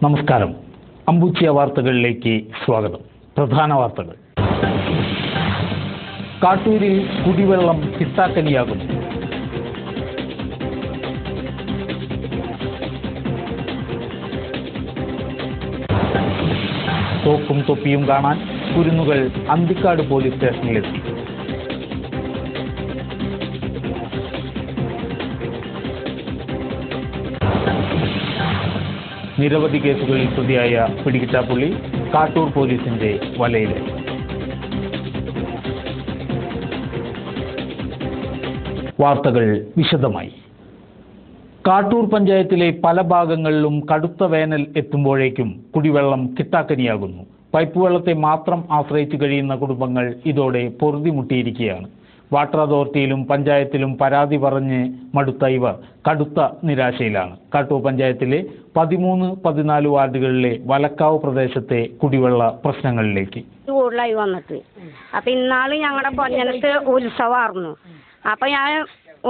നമസ്കാരം. അമ്പൂച്ചിയ വാർത്തകളിലേക്ക് സ്വാഗതം. പ്രധാന വാർത്തകൾ. കാട്ടൂരിൽ കുടിവെള്ളം കിട്ടാക്കനിയാകുന്നു. തോക്കും തൊപ്പിയും കാണാൻ കുരുന്നുകൾ അന്തിക്കാട് പോലീസ് സ്റ്റേഷനിലെത്തി. നിരവധി കേസുകളിൽ പ്രതിയായ പിടികിട്ടാപ്പുള്ളി കാട്ടൂർ പോലീസിന്റെ വലയിലായി. വാർത്തകൾ വിശദമായി. കാട്ടൂർ പഞ്ചായത്തിലെ പല ഭാഗങ്ങളിലും കടുത്ത വേനൽ എത്തുമ്പോഴേക്കും കുടിവെള്ളം കിട്ടാക്കനിയാകുന്നു. പൈപ്പ് വെള്ളത്തെ മാത്രം ആശ്രയിച്ചു കഴിയുന്ന കുടുംബങ്ങൾ ഇതോടെ പൊറുതിമുട്ടിയിരിക്കുകയാണ്. വാട്ടർ അതോറിറ്റിയിലും പഞ്ചായത്തിലും പരാതി പറഞ്ഞ് മടുത്ത ഇവർ കടുത്ത നിരാശയിലാണ്. കാട്ടൂർ പഞ്ചായത്തിലെ 13-14 വാർഡുകളിലെ വലക്കാവ് പ്രദേശത്തെ കുടിവെള്ള പ്രശ്നങ്ങളിലേക്ക് കൂടുതലായി വന്നിട്ട് അപ്പൊ ഇന്നാള് ഞങ്ങളുടെ പൊന്നനത്ത് ഉത്സവമായിരുന്നു. അപ്പൊ ഞാൻ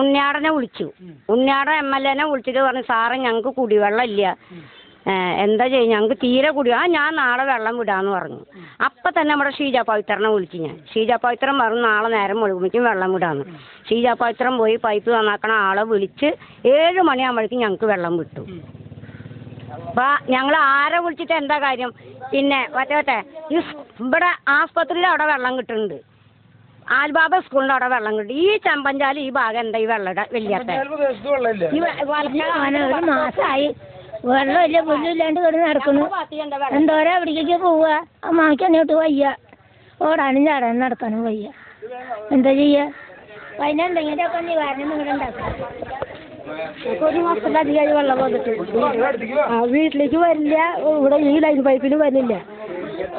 ഉണ്ണിയാടനെ വിളിച്ചു. ഉണ്ണിയാടൻ MLA വിളിച്ചിട്ട് പറഞ്ഞു, സാറേ ഞങ്ങൾക്ക് കുടിവെള്ളം ഇല്ല, എന്താ ചെയ്യും, ഞങ്ങൾക്ക് തീരെ ഞാൻ നാളെ വെള്ളം വിടാന്ന് പറഞ്ഞു. അപ്പം തന്നെ നമ്മുടെ ഷീജ പവിത്രനെ വിളിച്ചു ഞാൻ. ഷീജ പവിത്രം പറഞ്ഞു നാളെ നേരം മുഴുവനും വെള്ളം വിടാന്ന്. ഷീജ പവിത്രം പോയി പൈപ്പ് നന്നാക്കണ ആളെ വിളിച്ച് 7 മണിയാകുമ്പോഴേക്കും ഞങ്ങൾക്ക് വെള്ളം വിട്ടു. അപ്പം ഞങ്ങൾ ആരെ വിളിച്ചിട്ട് എന്താ കാര്യം? പിന്നെ മറ്റേ ഇവിടെ ആസ്പത്രിയിൽ അവിടെ വെള്ളം കിട്ടുന്നുണ്ട്, ആൽബാബ സ്കൂളിൻ്റെ അവിടെ വെള്ളം കിട്ടും. ഈ ചെമ്പഞ്ചാലി ഈ ഭാഗം എന്താ ഈ വെള്ളം വലിയാത്ത? ഒരു മാസമായി വെള്ളമില്ല, പുല്ലില്ലാണ്ട് കിടന്ന് നടക്കുന്നു. എന്തോരം അവിടേക്ക് പോവുക, അമ്മാക്ക് അങ്ങോട്ട് വയ്യ, ഓടാനും ചാടാനും നടക്കാനും വയ്യ. എന്താ ചെയ്യുക? അതിനെന്തെങ്കിലുമൊക്കെ നിവാരണം നിങ്ങളുടെ ഉണ്ടാക്കാം. ഒരു മാസത്തിലധികമായി വെള്ളം വന്നിട്ട് വീട്ടിലേക്ക് വരില്ല, ഇവിടെ ഈ ലൈൻ പൈപ്പിൽ വരുന്നില്ല.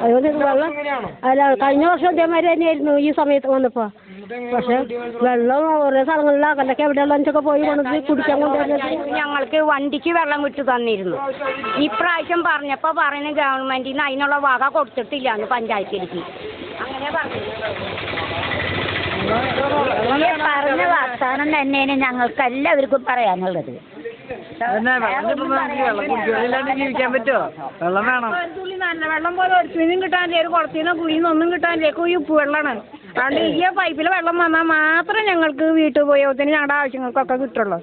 അതുകൊണ്ട് വെള്ളം അല്ല, കഴിഞ്ഞ വർഷം അതേമാതിരി തന്നെയായിരുന്നു ഈ സമയത്ത് വന്നപ്പോൾ. പക്ഷെ വെള്ളം ഓരോ സ്ഥലങ്ങളിൽ അകലൊക്കെ എവിടെയുള്ളതൊക്കെ പോയി കൊണ്ടു കുടിക്കാൻ കൊണ്ടുവരുന്നത്. ഞങ്ങൾക്ക് വണ്ടിക്ക് വെള്ളം വിട്ടു തന്നിരുന്നു. ഇപ്രാവശ്യം പറഞ്ഞപ്പോൾ പറയുന്ന ഗവൺമെന്റിൽ നിന്ന് അതിനുള്ള വക കൊടുത്തിട്ടില്ല എന്ന് പഞ്ചായത്തിലേക്ക്. അങ്ങനെ പറഞ്ഞ വർത്താനം തന്നെയാണ് ഞങ്ങൾക്ക് എല്ലാവർക്കും പറയാനുള്ളത്. ജീവിക്കാൻ പറ്റുമോ? വെള്ളം വേണം. നല്ല വെള്ളം പോലെ ഒരിക്കലും കിട്ടാനില്ല, ഒരു കുളത്തിനോ കുഴിന്നോ ഒന്നും കിട്ടാനില്ല. ഈ ഉപ്പ് വെള്ളമാണ്. അതുകൊണ്ട് ഈ പൈപ്പിൽ വെള്ളം വന്നാൽ മാത്രമേ ഞങ്ങൾക്ക് വീട്ടിൽ പോയതിന് ഞങ്ങളുടെ ആവശ്യങ്ങൾക്കൊക്കെ കിട്ടുള്ളൂ.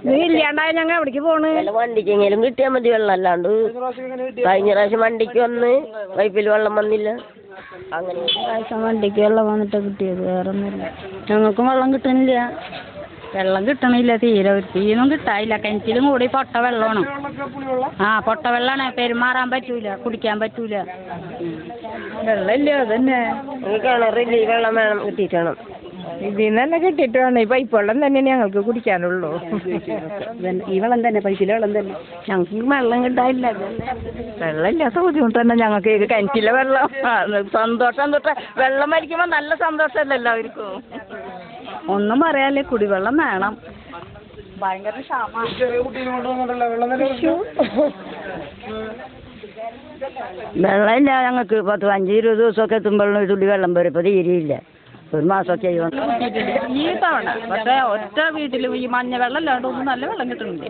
ഇത് ഇല്ലാണ്ടായ ഞങ്ങൾ എവിടേക്ക് പോണ്? വണ്ടിക്കെങ്കിലും കിട്ടിയാൽ മതി വെള്ളം. അല്ലാണ്ട് കഴിഞ്ഞ പ്രാവശ്യം വണ്ടിക്ക് വന്ന് പൈപ്പിൽ വെള്ളം വന്നില്ല. അങ്ങനെ പ്രാവശ്യം വണ്ടിക്ക് വെള്ളം വന്നിട്ട് കിട്ടിയത്, വേറെ ഒന്നുമില്ല. ഞങ്ങൾക്കും വെള്ളം കിട്ടുന്നില്ല, വെള്ളം കിട്ടണില്ല, തീരൊന്നും കിട്ടാനില്ല. കിണറ്റിലും കൂടി പൊട്ട വെള്ളമാണ്. പൊട്ട വെള്ളമാണ്, പെരുമാറാൻ പറ്റൂല, കുടിക്കാൻ പറ്റൂല. വെള്ളമില്ല, അതന്നെ. കിണറില്ല, ഈ വെള്ളം വേണം, കിട്ടിയിട്ട് വേണം. ഇതിൽ നിന്ന് തന്നെ കിട്ടിയിട്ട് വേണം. ഈ പൈപ്പ് വെള്ളം തന്നെയാണ് ഞങ്ങൾക്ക് കുടിക്കാനുള്ളൂ. ഈ വെള്ളം തന്നെ, പൈപ്പിലെ വെള്ളം തന്നെ. ഞങ്ങൾക്ക് വെള്ളം കിട്ടാനില്ല, വെള്ളമില്ലാത്ത ബുദ്ധിമുട്ട് തന്നെ ഞങ്ങൾക്ക്. കിണറ്റിലെ വെള്ളം സന്തോഷം തൊട്ട് വെള്ളം മരിക്കുമ്പോൾ നല്ല സന്തോഷമല്ല എല്ലാവർക്കും. ഒന്നും പറയാല്ലേ, കുടിവെള്ളം വേണം. ഭയങ്കര ക്ഷാമമാണ്. വെള്ളമില്ല ഞങ്ങൾക്ക്. 10-15-20 ദിവസമൊക്കെ എത്തുമ്പോഴൊന്നും ഒരു തുള്ളി വെള്ളം വരും. ഇപ്പോൾ തീരെയില്ല, ഒരു മാസമൊക്കെ ആയി വന്നു ഈ തവണ. പക്ഷേ ഒറ്റ വീട്ടിലും ഈ മഞ്ഞവെള്ളം അല്ലാണ്ട് ഒന്നും നല്ല വെള്ളം കിട്ടുന്നുണ്ട്.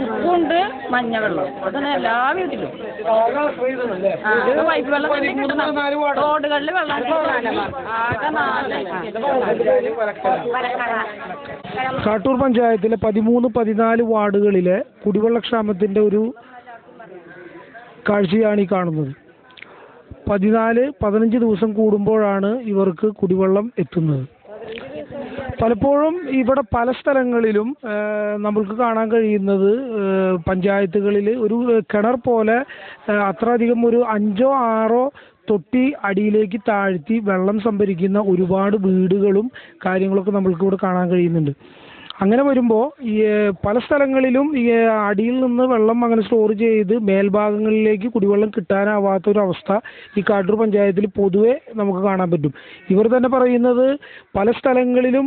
ഉപ്പുണ്ട്, മഞ്ഞവെള്ളം, അതന്നെ എല്ലാ വീട്ടിലും. പൈപ്പ് വെള്ളം റോഡുകളിൽ വെള്ളം. കാട്ടൂർ പഞ്ചായത്തിലെ 13-14 വാർഡുകളിലെ കുടിവെള്ളക്ഷാമത്തിൻ്റെ ഒരു കാഴ്ചയാണ് ഈ കാണുന്നത്. 14-15 ദിവസം കൂടുമ്പോഴാണ് ഇവർക്ക് കുടിവെള്ളം എത്തുന്നത്. പലപ്പോഴും ഇവിടെ പല സ്ഥലങ്ങളിലും നമ്മൾക്ക് കാണാൻ കഴിയുന്നത് പഞ്ചായത്തുകളിൽ ഒരു കിണർ പോലെ അത്രയധികം ഒരു 5-6 തൊട്ടി അടിയിലേക്ക് താഴ്ത്തി വെള്ളം സംഭരിക്കുന്ന ഒരുപാട് വീടുകളും കാര്യങ്ങളൊക്കെ നമ്മൾക്ക് ഇവിടെ കാണാൻ കഴിയുന്നുണ്ട്. അങ്ങനെ വരുമ്പോൾ ഈ പല സ്ഥലങ്ങളിലും ഈ അടിയിൽ നിന്ന് വെള്ളം അങ്ങനെ സ്റ്റോർ ചെയ്ത് മേൽഭാഗങ്ങളിലേക്ക് കുടിവെള്ളം കിട്ടാനാവാത്തൊരവസ്ഥ ഈ കാട്ടൂർ പഞ്ചായത്തിൽ പൊതുവെ നമുക്ക് കാണാൻ പറ്റും. ഇവർ തന്നെ പറയുന്നത് പല സ്ഥലങ്ങളിലും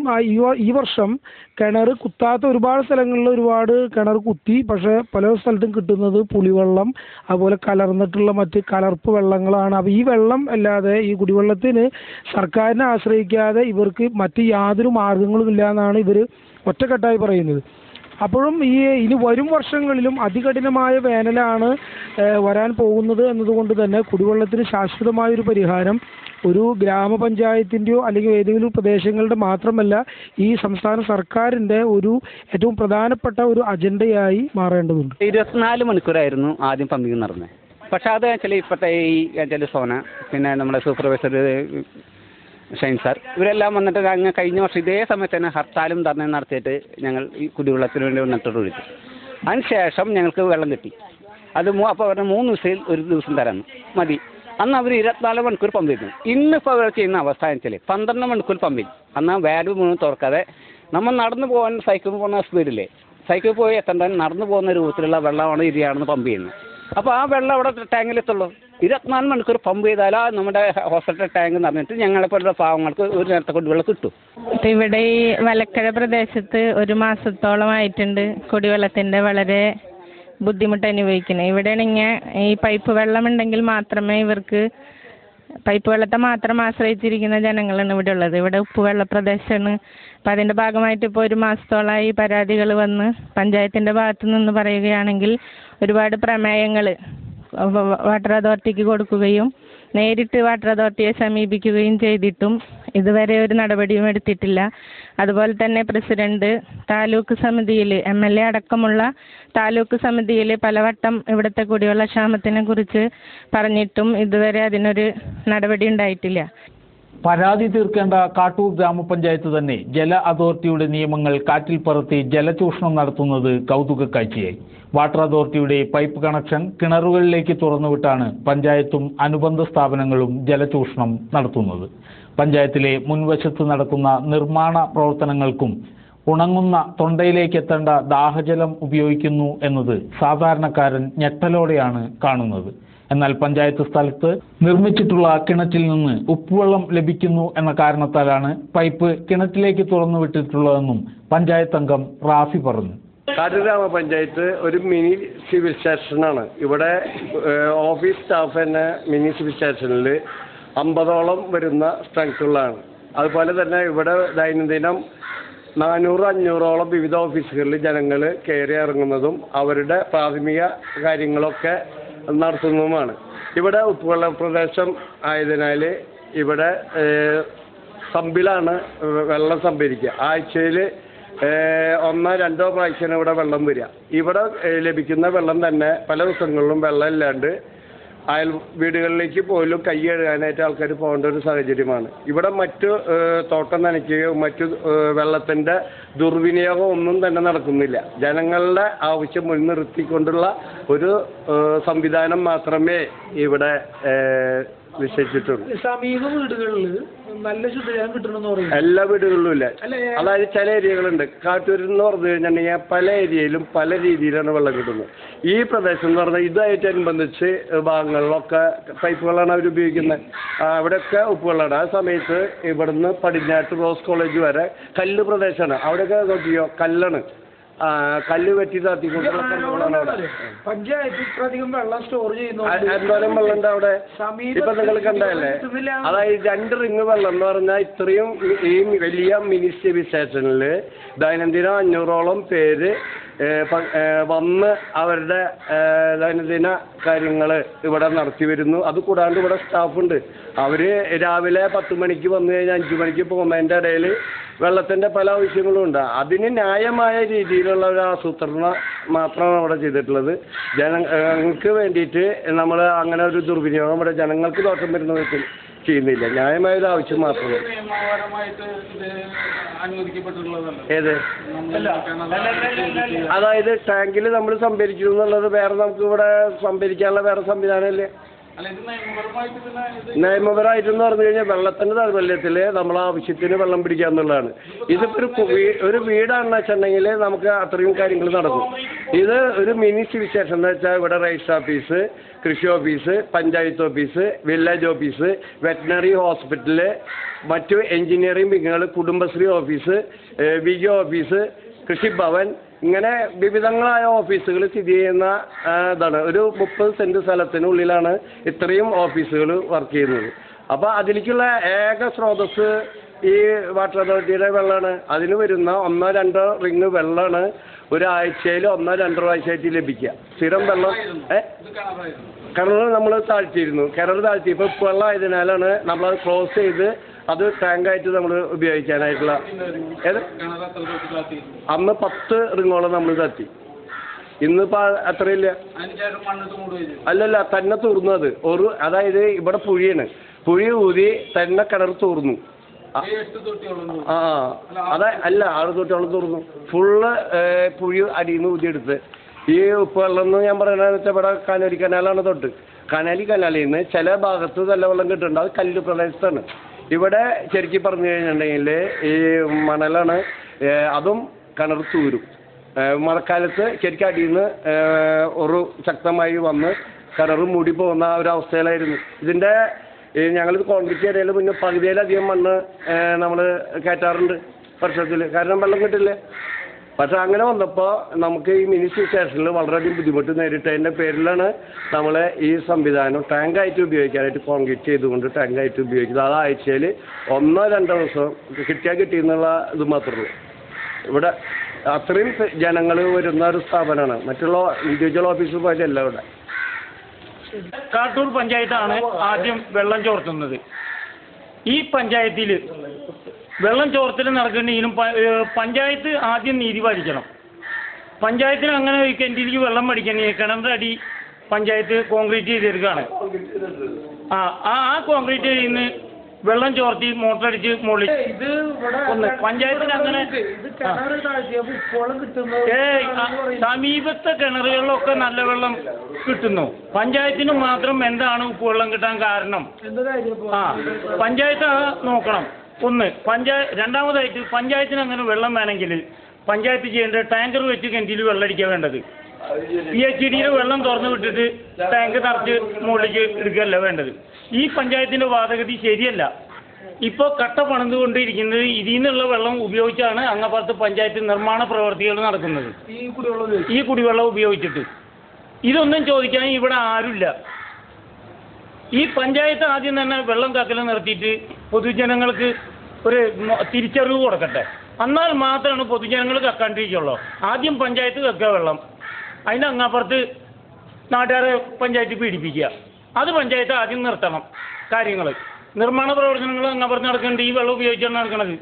ഈ വർഷം കിണർ കുത്താത്ത ഒരുപാട് സ്ഥലങ്ങളിൽ ഒരുപാട് കിണർ കുത്തി, പക്ഷേ പല സ്ഥലത്തും കിട്ടുന്നത് പുളിവെള്ളം, അതുപോലെ കലർന്നിട്ടുള്ള മറ്റ് കലർപ്പ് വെള്ളങ്ങളാണ്. അപ്പോൾ ഈ വെള്ളം അല്ലാതെ ഈ കുടിവെള്ളത്തിന് സർക്കാരിനെ ആശ്രയിക്കാതെ ഇവർക്ക് മറ്റ് യാതൊരു മാർഗങ്ങളും ഇല്ല എന്നാണ് ഇവർ ഒറ്റക്കെട്ടായി പറയുന്നത്. അപ്പോഴും ഇനി വരും വർഷങ്ങളിലും അതികഠിനമായ വേനലാണ് വരാൻ പോകുന്നത് എന്നതുകൊണ്ട് തന്നെ കുടിവെള്ളത്തിന് ശാശ്വതമായൊരു പരിഹാരം ഒരു ഗ്രാമപഞ്ചായത്തിൻ്റെയോ അല്ലെങ്കിൽ ഏതെങ്കിലും പ്രദേശങ്ങളുടെ മാത്രമല്ല ഈ സംസ്ഥാന സർക്കാരിൻ്റെ ഒരു ഏറ്റവും പ്രധാനപ്പെട്ട ഒരു അജണ്ടയായി മാറേണ്ടതുണ്ട്. 24 മണിക്കൂറായിരുന്നു ആദ്യം പമ്പിങ് നടന്നത്. പക്ഷേ അത് വെച്ചാൽ ഇപ്പോഴത്തെ ഈ സോന പിന്നെ നമ്മുടെ സൂപ്പർവൈസർ ഷൈൻ സാർ ഇവരെല്ലാം വന്നിട്ട് അങ്ങ് കഴിഞ്ഞ വർഷം ഇതേ സമയത്ത് തന്നെ ഹർത്താലും ധർണയും നടത്തിയിട്ട് ഞങ്ങൾ ഈ കുടിവെള്ളത്തിന് വേണ്ടി നട്ടോട് വിളിച്ചു. അതിനുശേഷം ഞങ്ങൾക്ക് വെള്ളം കിട്ടി. അത് അപ്പോൾ പറഞ്ഞ 3 ദിവസത്തിൽ ഒരു ദിവസം തരാം മതി. അന്ന് അവർ 24 മണിക്കൂർ പമ്പ് ചെയ്തു. ഇന്നിപ്പോൾ അവർ ചെയ്യുന്ന അവസ്ഥ വെച്ചാൽ 12 മണിക്കൂർ പമ്പിൽ അന്ന് വാൽവ് മുഴുവൻ തുറക്കാതെ നമ്മൾ നടന്നു പോകാൻ സൈക്കിൾ പോകുന്ന സ്പീഡില്ലേ സൈക്കിൾ പോയി എത്തേണ്ട നടന്നു പോകുന്ന രൂപത്തിലുള്ള വെള്ളമാണ് ഇരിയാണെന്ന് പമ്പ് ചെയ്യുന്നത്. അപ്പോൾ ആ വെള്ളം അവിടെ ടാങ്കിലെത്തുള്ളൂ. 24 മണിക്കൂർ പമ്പ് ചെയ്താൽ നമ്മുടെ ഹോസ്പിറ്റൽ ടാങ്ക് നിറഞ്ഞിട്ട് ഞങ്ങളെപ്പോലുള്ള പാവങ്ങൾക്ക് ഒരു നേരത്തെ കുടിവെള്ളം കിട്ടും. ഇവിടെ ഈ വലക്കര പ്രദേശത്ത് 1 മാസത്തോളമായിട്ടുണ്ട് കുടിവെള്ളത്തിൻ്റെ വളരെ ബുദ്ധിമുട്ട് അനുഭവിക്കുന്നത്. ഇവിടെയാണെങ്കിൽ ഈ പൈപ്പ് വെള്ളം ഉണ്ടെങ്കിൽ മാത്രമേ ഇവർക്ക് പൈപ്പ് വെള്ളത്തെ മാത്രം ആശ്രയിച്ചിരിക്കുന്ന ജനങ്ങളാണ് ഇവിടെ ഉള്ളത്. ഇവിടെ ഉപ്പുവെള്ള പ്രദേശമാണ്. അപ്പം അതിൻ്റെ ഭാഗമായിട്ട് ഇപ്പോൾ 1 മാസത്തോളമായി പരാതികൾ വന്ന് പഞ്ചായത്തിൻ്റെ ഭാഗത്തു നിന്ന് പറയുകയാണെങ്കിൽ ഒരുപാട് പ്രമേയങ്ങൾ വാട്ടർ അതോറിറ്റിക്ക് കൊടുക്കുകയും നേരിട്ട് വാട്ടർ അതോറിറ്റിയെ സമീപിക്കുകയും ചെയ്തിട്ടും ഇതുവരെ ഒരു നടപടിയും എടുത്തിട്ടില്ല. അതുപോലെ തന്നെ പ്രസിഡന്റ് താലൂക്ക് സമിതിയിൽ MLA അടക്കമുള്ള താലൂക്ക് സമിതിയിൽ പലവട്ടം ഇവിടുത്തെ കുടിവെള്ള ക്ഷാമത്തിനെ കുറിച്ച് പറഞ്ഞിട്ടും ഇതുവരെ അതിനൊരു നടപടി ഉണ്ടായിട്ടില്ല. പരാതി തീർക്കേണ്ട കാട്ടൂർ ഗ്രാമപഞ്ചായത്ത് തന്നെ ജല അതോറിറ്റിയുടെ നിയമങ്ങൾ കാറ്റിൽ പറത്തി ജലചൂഷണം നടത്തുന്നത് കൗതുക കാഴ്ചയായി. വാട്ടർ അതോറിറ്റിയുടെ പൈപ്പ് കണക്ഷൻ കിണറുകളിലേക്ക് തുറന്നുവിട്ടാണ് പഞ്ചായത്തും അനുബന്ധ സ്ഥാപനങ്ങളും ജലചൂഷണം നടത്തുന്നത്. പഞ്ചായത്തിലെ മുൻവശത്ത് നടക്കുന്ന നിർമ്മാണ പ്രവർത്തനങ്ങൾക്കും ഉണങ്ങുന്ന തൊണ്ടയിലേക്ക് എത്തേണ്ട ദാഹജലം ഉപയോഗിക്കുന്നു എന്നത് സാധാരണക്കാരൻ ഞെട്ടലോടെയാണ് കാണുന്നത്. എന്നാൽ പഞ്ചായത്ത് സ്ഥലത്ത് നിർമ്മിച്ചിട്ടുള്ള കിണറ്റിൽ നിന്ന് ഉപ്പുവെള്ളം ലഭിക്കുന്നു എന്ന കാരണത്താലാണ് പൈപ്പ് കിണറ്റിലേക്ക് തുറന്നു വിട്ടിട്ടുള്ളതെന്നും പഞ്ചായത്ത് അംഗം റാഫി പറഞ്ഞു. കാട്ടൂർ ഗ്രാമപഞ്ചായത്ത് ഒരു മിനി സിവിൽ സ്റ്റേഷനാണ്. ഇവിടെ ഓഫീസ് സ്റ്റാഫ് തന്നെ മിനി സിവിൽ സ്റ്റേഷനിൽ 50ഓളം വരുന്ന സ്ട്രെങ്ത്തുള്ളതാണ്. അതുപോലെ തന്നെ ഇവിടെ ദൈനംദിനം 400-500ഓളം വിവിധ ഓഫീസുകളിൽ ജനങ്ങൾ കയറി ഇറങ്ങുന്നതും അവരുടെ പ്രാഥമിക കാര്യങ്ങളൊക്കെ നടത്തുന്നതുമാണ്. ഇവിടെ ഉപ്പുവെള്ള പ്രദേശം ആയതിനാൽ ഇവിടെ സമ്പിലാണ് വെള്ളം സംഭരിക്കുക. ആഴ്ചയിൽ 1-2 പ്രാവശ്യമാണ് ഇവിടെ വെള്ളം വരിക. ഇവിടെ ലഭിക്കുന്ന വെള്ളം തന്നെ പല ദിവസങ്ങളിലും വെള്ളം ഇല്ലാണ്ട് അയൽ വീടുകളിലേക്ക് പോലും കൈ കഴുകാനായിട്ട് ആൾക്കാർ പോകേണ്ട ഒരു സാഹചര്യമാണ്. ഇവിടെ മറ്റു തോട്ടം നനയ്ക്കുകയോ മറ്റു വെള്ളത്തിൻ്റെ ദുർവിനിയോഗം ഒന്നും തന്നെ നടക്കുന്നില്ല. ജനങ്ങളുടെ ആവശ്യം മുൻനിർത്തിക്കൊണ്ടുള്ള ഒരു സംവിധാനം മാത്രമേ ഇവിടെ നിശ്ചയിച്ചിട്ടുള്ളൂ. സമീപ വീടുകളിൽ നല്ല ശുദ്ധജലം കിട്ടണമെന്ന് പറയും. എല്ലാ വീടുകളിലും ഇല്ല. അതായത് ചില ഏരിയകളുണ്ട്. കാട്ടൂരിൽ എന്ന് പറഞ്ഞു കഴിഞ്ഞിട്ടുണ്ടെങ്കിൽ പല ഏരിയയിലും പല രീതിയിലാണ് വെള്ളം കിട്ടുന്നത്. ഈ പ്രദേശം എന്ന് പറഞ്ഞാൽ ഇതായിട്ടനുബന്ധിച്ച് ഭാഗങ്ങളിലൊക്കെ പൈപ്പ് വെള്ളമാണ് അവർ ഉപയോഗിക്കുന്നത്. അവിടെയൊക്കെ ഉപ്പുവെള്ളമാണ്. ആ സമയത്ത് ഇവിടുന്ന് പടിഞ്ഞാട്ട് റോസ് കോളേജ് വരെ കല്ല് പ്രദേശമാണ്. അവിടെയൊക്കെ നോക്കിയോ കല്ലാണ്. കല്ല് വെട്ടി താത്തിക്കൊണ്ടുള്ള പഞ്ചായത്ത് ഇത്രയധികം വെള്ളം സ്റ്റോർ ചെയ്യുന്നു. എന്തോരം വെള്ളം ഉണ്ട് അവിടെ? ഇപ്പൊ നിങ്ങൾ കണ്ടല്ലേ? അതായത് 2 റിങ് വെള്ളം എന്ന് പറഞ്ഞാൽ ഇത്രയും ഈ വലിയ മിനി സിവിൽ സ്റ്റേഷനിൽ ദൈനംദിനം 500ഓളം പേര് വന്ന് അവരുടെ ദൈനംദിന കാര്യങ്ങൾ ഇവിടെ നടത്തി വരുന്നു. അത് കൂടാണ്ട് ഇവിടെ സ്റ്റാഫുണ്ട്. അവർ രാവിലെ 10 മണിക്ക് വന്നു കഴിഞ്ഞാൽ 5 മണിക്ക് പോകുന്നതിൻ്റെ ഇടയിൽ വെള്ളത്തിൻ്റെ പല ആവശ്യങ്ങളും ഉണ്ട്. അതിന് ന്യായമായ രീതിയിലുള്ള ഒരു ആസൂത്രണം മാത്രമാണ് അവിടെ ചെയ്തിട്ടുള്ളത്. ജനങ്ങൾക്ക് വേണ്ടിയിട്ട് നമ്മൾ അങ്ങനെ ഒരു ദുർവിനിയോഗം ഇവിടെ ജനങ്ങൾക്ക് ദോഷം വരുന്ന വിധത്തിൽ ചെയ്യുന്നില്ല. ന്യായമായ ഒരു ആവശ്യം മാത്രമേ. ഏത്? അതായത് ടാങ്കിൽ നമ്മൾ സംഭരിക്കുന്നു എന്നുള്ളത് വേറെ നമുക്ക് ഇവിടെ സംഭരിക്കാനുള്ള വേറെ സംവിധാനമില്ലേ? നിയമപരമായിട്ടെന്ന് പറഞ്ഞു കഴിഞ്ഞാൽ വെള്ളത്തിൻ്റെ ദൗർബല്യത്തിൽ നമ്മൾ ആവശ്യത്തിന് വെള്ളം പിടിക്കുക എന്നുള്ളതാണ്. ഇതിപ്പോൾ ഒരു വീടാണെന്ന് വെച്ചിട്ടുണ്ടെങ്കിൽ നമുക്ക് അത്രയും കാര്യങ്ങൾ നടക്കും. ഇത് ഒരു മിനി സിവിൽ സ്റ്റേഷൻ എന്ന് വെച്ചാൽ ഇവിടെ രജിസ്റ്റർ ഓഫീസ്, കൃഷി office, panchayat office, village office, veterinary hospital, മറ്റു എഞ്ചിനീയറിംഗ് വിങ്ങുകൾ, കുടുംബശ്രീ ഓഫീസ്, വിജോ ഓഫീസ്, കൃഷിഭവൻ, ഇങ്ങനെ വിവിധങ്ങളായ ഓഫീസുകൾ സ്ഥിതി ചെയ്യുന്ന ഇതാണ്. ഒരു 30 സെൻറ്റ് സ്ഥലത്തിനുള്ളിലാണ് ഇത്രയും ഓഫീസുകൾ വർക്ക് ചെയ്യുന്നത്. അപ്പോൾ അതിലേക്കുള്ള ഏക സ്രോതസ് ഈ വാട്ടർ അതോറിറ്റിയുടെ വെള്ളമാണ്. അതിന് വരുന്ന 1-2 റിങ് വെള്ളമാണ് ഒരാഴ്ചയിൽ 1-2 പ്രാവശ്യമായിട്ട് ലഭിക്കുക. സ്ഥിരം വെള്ളം കിണർ നമ്മൾ താഴ്ത്തിയിരുന്നു. കിണർ താഴ്ത്തിയപ്പോൾ വെള്ളം ആയതിനാലാണ് നമ്മളത് ക്ലോസ് ചെയ്ത് അത് ടാങ്കായിട്ട് നമ്മൾ ഉപയോഗിക്കാനായിട്ടുള്ള അന്ന് 10 റിങ്ങോളം നമ്മൾ തത്തി. ഇന്നിപ്പോൾ അത്രയില്ല. അല്ലല്ല, തന്നെ തൂർന്നു. അത് അതായത് ഇവിടെ പുഴിയാണ്. പുഴി ഊതി തന്നെ കിണർ തൂർന്നു. അല്ല 6 തൊട്ടോളം തൂർന്നു. ഫുള്ള് പുഴി അടിയിൽ നിന്ന് ഊതിയെടുത്ത്. ഈ ഉപ്പ് വെള്ളം എന്ന് ഞാൻ പറയണതെന്ന് വെച്ചാൽ ഇവിടെ കനാലി കനാലാണ് തൊട്ട്. കനാലിൽ നിന്ന് ചില ഭാഗത്ത് നല്ല വെള്ളം കിട്ടുന്നുണ്ട്. അത് കല്ല് പ്രദേശത്താണ്. ഇവിടെ ശരിക്കും പറഞ്ഞു കഴിഞ്ഞിട്ടുണ്ടെങ്കിൽ ഈ മണലാണ്. അതും കിണർ തൂരും. മഴക്കാലത്ത് ശരിക്കും അടിയിൽ നിന്ന് ഒരു ശക്തമായി വന്ന് കിണർ മൂടി പോകുന്ന ഒരവസ്ഥയിലായിരുന്നു. ഇതിൻ്റെ ഞങ്ങളിത് കോൺക്രീറ്റ് ഏരിയയിൽ മുന്നേ പകുതിയിലധികം മണ്ണ് നമ്മൾ കയറ്റാറുണ്ട് വർഷത്തിൽ. കാരണം വെള്ളം കിട്ടില്ല. പക്ഷെ അങ്ങനെ വന്നപ്പോൾ നമുക്ക് ഈ മിനി സ്റ്റേഷനിൽ വളരെയധികം ബുദ്ധിമുട്ട് നേരിട്ടതിൻ്റെ പേരിലാണ് നമ്മൾ ഈ സംവിധാനം ടാങ്കായിട്ട് ഉപയോഗിക്കാനായിട്ട് കോൺക്രീറ്റ് ചെയ്തുകൊണ്ട് ടാങ്കായിട്ട് ഉപയോഗിക്കുന്നത്. അത് ആഴ്ചയിൽ 1-2 ദിവസം കിട്ടിയെന്നുള്ള ഇത് മാത്രമേ ഉള്ളൂ. ഇവിടെ അത്രയും ജനങ്ങൾ വരുന്ന ഒരു സ്ഥാപനമാണ്. മറ്റുള്ള ഇൻഡിവിജ്വൽ ഓഫീസിൽ പോയതല്ല ഇവിടെ. കാട്ടൂർ പഞ്ചായത്താണ് ആദ്യം വെള്ളം ചോർത്തുന്നത്. ഈ പഞ്ചായത്തിൽ വെള്ളം ചോർത്തൽ നടക്കണമെങ്കിലും പഞ്ചായത്ത് ആദ്യം നീതി പാലിക്കണം. പഞ്ചായത്തിന് അങ്ങനെ ഒരു കിണറ്റിലേക്ക് വെള്ളം മേടിക്കണമെങ്കിൽ കിണറിൻ്റെ അടി പഞ്ചായത്ത് കോൺക്രീറ്റ് ചെയ്തെടുക്കുകയാണ്. ആ കോൺക്രീറ്റ് ചെയ്യുന്ന വെള്ളം ചോർത്തി മോട്ടറടിച്ച് മുകളിൽ പഞ്ചായത്തിന് അങ്ങനെ സമീപത്തെ കിണറുകളിലൊക്കെ നല്ല വെള്ളം കിട്ടുന്നു. പഞ്ചായത്തിന് മാത്രം എന്താണ് ഉപ്പുവെള്ളം കിട്ടാൻ കാരണം? പഞ്ചായത്ത് നോക്കണം. രണ്ടാമതായിട്ട് പഞ്ചായത്തിന് അങ്ങനെ വെള്ളം വേണമെങ്കിൽ പഞ്ചായത്ത് ചെയ്യേണ്ടത് ടാങ്കർ വെച്ച് കിണറ്റിൽ വെള്ളം അടിക്കാൻ വേണ്ടത്. PHDയുടെ വെള്ളം തുറന്നു വിട്ടിട്ട് ടാങ്ക് നിറച്ച് മുകളിലേക്ക് എടുക്കുകയല്ല വേണ്ടത്. ഈ പഞ്ചായത്തിൻ്റെ വാദഗതി ശരിയല്ല. ഇപ്പോൾ കട്ട പണിതുകൊണ്ടിരിക്കുന്നത് ഇതിൽ നിന്നുള്ള വെള്ളം ഉപയോഗിച്ചാണ് അങ്ങപ്പുറത്ത് പഞ്ചായത്ത് നിർമ്മാണ പ്രവർത്തികൾ നടക്കുന്നത്. ഈ കുടിവെള്ളം ഉപയോഗിച്ചിട്ട് ഇതൊന്നും ചോദിക്കാൻ ഇവിടെ ആരുമില്ല. ഈ പഞ്ചായത്ത് ആദ്യം തന്നെ വെള്ളം കക്കൽ നിർത്തിയിട്ട് പൊതുജനങ്ങൾക്ക് ഒരു തിരിച്ചറിവ് കൊടുക്കട്ടെ. എന്നാൽ മാത്രമാണ് പൊതുജനങ്ങൾ കക്കാണ്ടിരിക്കുള്ളൂ. ആദ്യം പഞ്ചായത്ത് കക്കുക വെള്ളം, അതിൻ്റെ അങ്ങപ്പുറത്ത് നാട്ടുകാരെ പഞ്ചായത്ത് പീഡിപ്പിക്കുക. അത് പഞ്ചായത്ത് ആദ്യം നിർത്തണം. കാര്യങ്ങൾ നിർമ്മാണ പ്രവർത്തനങ്ങൾ അങ്ങപ്പുറത്ത് നടക്കുന്നുണ്ട്. ഈ വെള്ളം ഉപയോഗിച്ചാണ് നടക്കുന്നത്.